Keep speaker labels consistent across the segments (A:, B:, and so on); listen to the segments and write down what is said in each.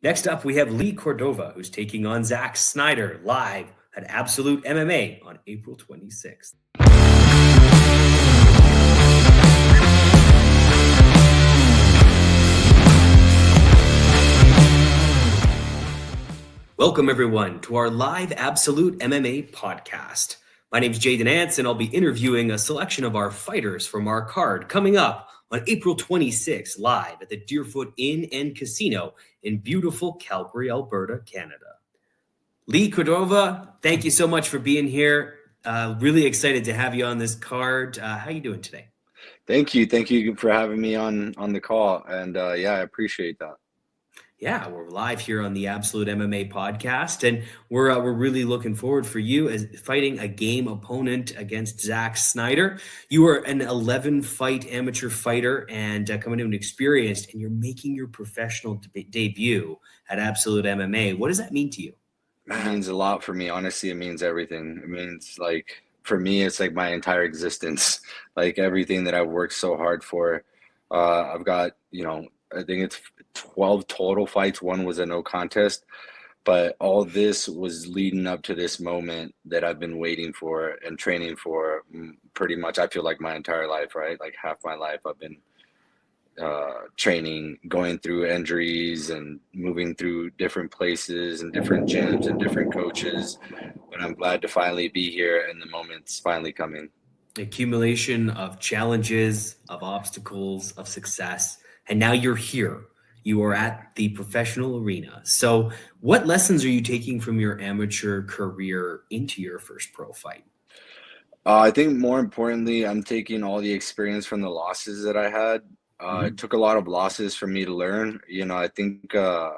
A: Next up, we have Lee Cordova, who's taking on Zach Snyder live at Absolute MMA on April 26th. Welcome, everyone, to our live Absolute MMA podcast. My name is Jaden Ants, and I'll be interviewing a selection of our fighters from our card coming up on April 26th, live at the Deerfoot Inn and Casino in beautiful Calgary, Alberta, Canada. Lee Cordova, thank you so much for being here. Really excited to have you on this card. How are you doing today?
B: Thank you for having me on the call, and I appreciate that.
A: Yeah, we're live here on the Absolute MMA podcast, and we're really looking forward for you as fighting a game opponent against Zach Snyder. You are an 11-fight amateur fighter and coming in experienced, and you're making your professional debut at Absolute MMA. What does that mean to you?
B: It means a lot for me. Honestly, it means everything. It means, like, for me, it's like my entire existence, like everything that I've worked so hard for. I've got, I think it's 12 total fights. One was a no contest, but all this was leading up to this moment that I've been waiting for and training for pretty much, I feel like, my entire life, right? Like half my life I've been training, going through injuries and moving through different places and different gyms and different coaches. But I'm glad to finally be here, and the moment's finally coming.
A: Accumulation of challenges, of obstacles, of success, and now you're here. You are at the professional arena. So what lessons are you taking from your amateur career into your first pro fight?
B: I think more importantly, I'm taking all the experience from the losses that I had. It took a lot of losses for me to learn. I think I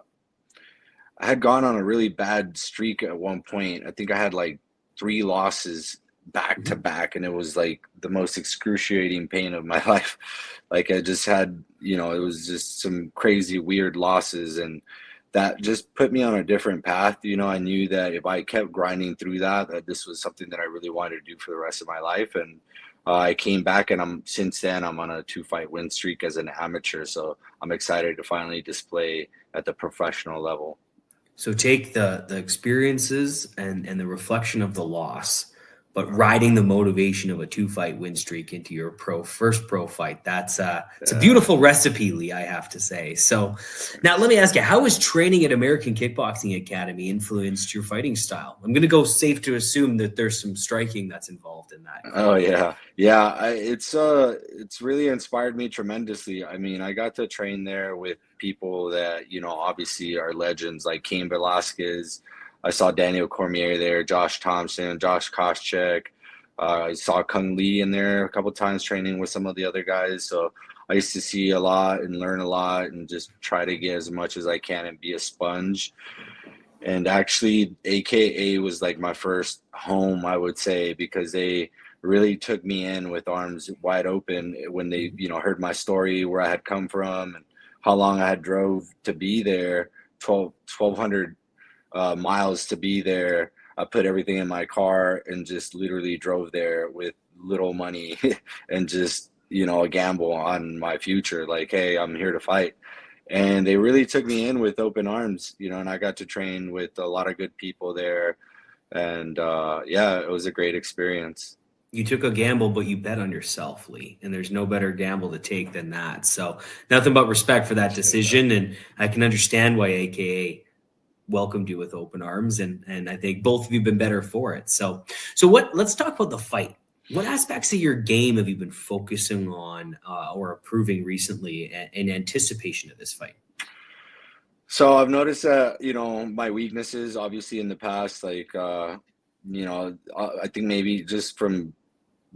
B: had gone on a really bad streak at one point. I think I had like 3 losses back to back, and it was like the most excruciating pain of my life. Like I just had, it was just some crazy weird losses, and that just put me on a different path. I knew that if I kept grinding through that this was something that I really wanted to do for the rest of my life. And I came back, and since then I'm on a 2-fight win streak as an amateur. So I'm excited to finally display at the professional level.
A: So take the experiences and the reflection of the loss, but riding the motivation of a 2-fight win streak into your first pro fight. It's a beautiful recipe, Lee, I have to say. So now let me ask you, how has training at American Kickboxing Academy influenced your fighting style? I'm going to go safe to assume that there's some striking that's involved in that.
B: Oh yeah. Yeah. It's really inspired me tremendously. I mean, I got to train there with people that, obviously are legends, like Cain Velasquez. I saw Daniel Cormier there, Josh Thompson, Josh Koscheck. I saw Kung Lee in there a couple of times training with some of the other guys. So I used to see a lot and learn a lot and just try to get as much as I can and be a sponge. And actually, AKA was like my first home, I would say, because they really took me in with arms wide open when they, heard my story, where I had come from and how long I had drove to be there, 1,200 miles to be there. I put everything in my car and just literally drove there with little money and just, a gamble on my future. Like, hey, I'm here to fight. And they really took me in with open arms, and I got to train with a lot of good people there. And it was a great experience.
A: You took a gamble, but you bet on yourself, Lee, and there's no better gamble to take than that. So nothing but respect for that decision. And I can understand why AKA welcomed you with open arms, and I think both of you have been better for it. So let's talk about the fight. What aspects of your game have you been focusing on or improving recently in anticipation of this fight?
B: So I've noticed that, my weaknesses, obviously in the past, like, I think maybe just from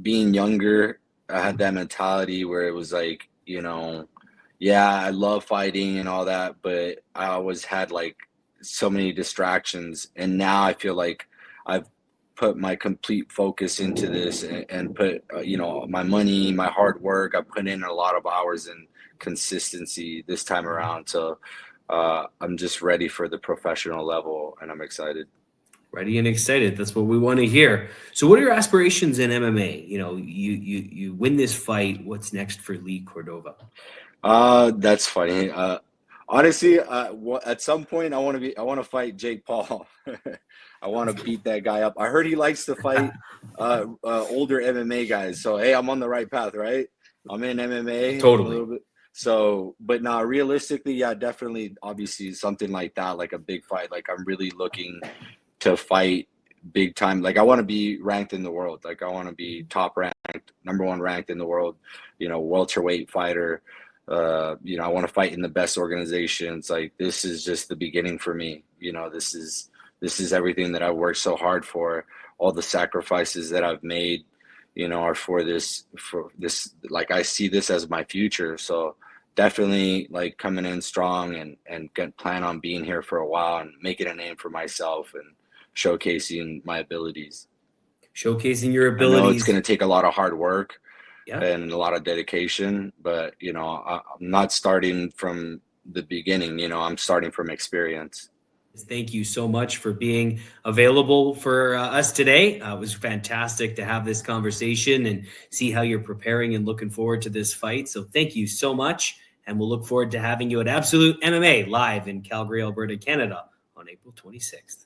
B: being younger, I had that mentality where it was like, I love fighting and all that, but I always had like so many distractions. And now I feel like I've put my complete focus into this and put, my money, my hard work. I put in a lot of hours and consistency this time around. So I'm just ready for the professional level, and I'm excited.
A: Ready and excited. That's what we want to hear. So what are your aspirations in MMA? You win this fight. What's next for Lee Cordova?
B: That's funny. Honestly, at some point, I want to fight Jake Paul. I want to beat that guy up. I heard he likes to fight older MMA guys. So hey, I'm on the right path, right? I'm in MMA a
A: Totally.
B: little bit. So, but now realistically, yeah, definitely, obviously, something like that, like a big fight. Like I'm really looking to fight big time. Like I want to be ranked in the world. Like I want to be top ranked, number one ranked in the world. Welterweight fighter. I want to fight in the best organizations. Like this is just the beginning for me. This is everything that I worked so hard for. All the sacrifices that I've made, are for this. Like I see this as my future. So definitely like coming in strong and plan on being here for a while and making a name for myself and showcasing my abilities.
A: Showcasing your
B: I know it's
A: abilities.
B: going to take a lot of hard work
A: Yeah.
B: and a lot of dedication, but I'm not starting from the beginning. I'm starting from experience.
A: Thank you so much for being available for us today. It was fantastic to have this conversation and see how you're preparing and looking forward to this fight. So thank you so much. And we'll look forward to having you at Absolute MMA live in Calgary, Alberta, Canada on April 26th.